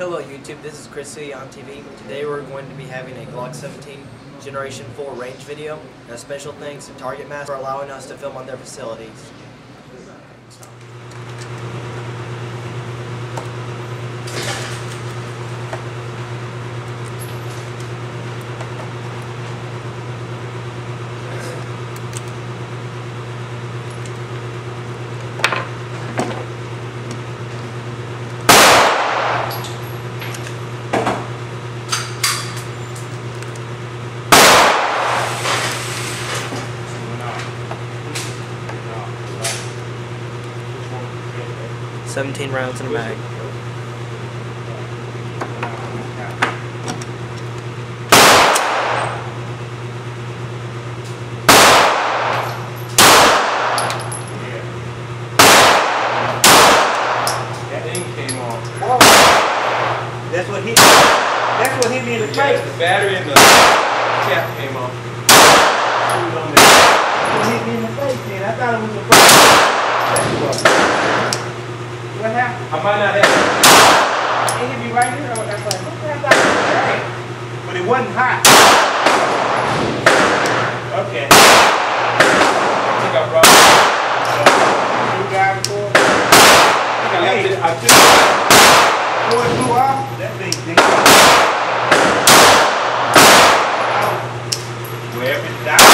Hello YouTube, this is Chris C on TV. Today we're going to be having a Glock 17 Generation 4 range video. And a special thanks to Target Master for allowing us to film on their facilities. 17 rounds in a mag. That thing came on. Whoa. That's what hit me in the face. The battery and the cap came off. It hit me in the face, man. I thought it was a problem. What happened? I might not have it. It hit me right here. I was like, what the hell? But it wasn't hot. Okay. I think I brought it. You got it for? I took it. Before it blew off, that thing big. Wherever it died.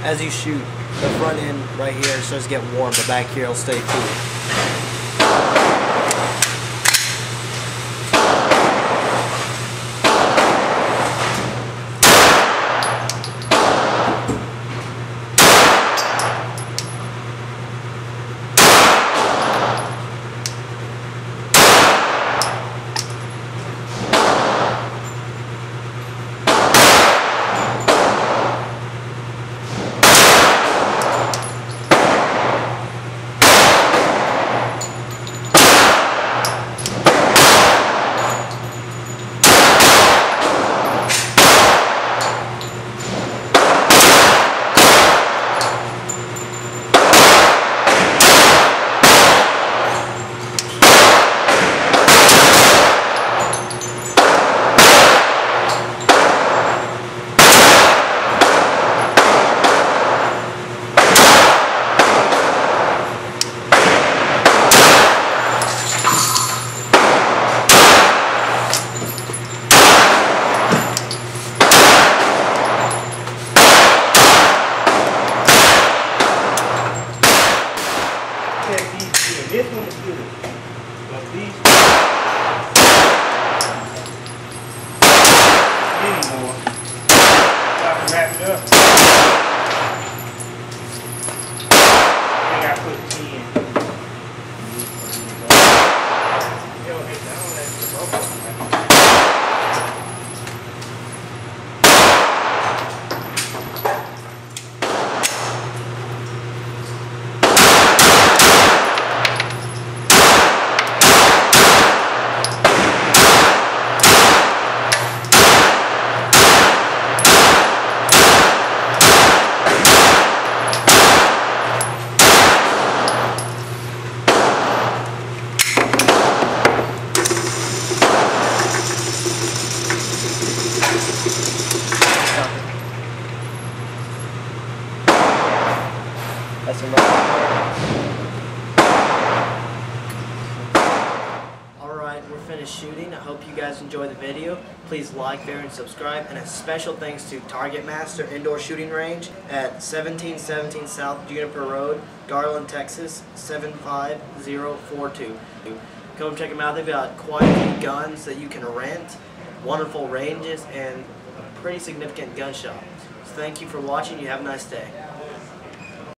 As you shoot, the front end right here starts to get warm, the back here will stay cool. This one is good. But these anymore. So I can wrap it up. I think I put 10. Yo, hey, down that's the bubble. That's some right. Alright, we're finished shooting. I hope you guys enjoy the video. Please like, share, and subscribe. And a special thanks to Target Master Indoor Shooting Range at 1717 South Juniper Road, Garland, Texas 75042. Come check them out. They've got quite a few guns that you can rent, wonderful ranges, and a pretty significant gun shop. So thank you for watching. You have a nice day.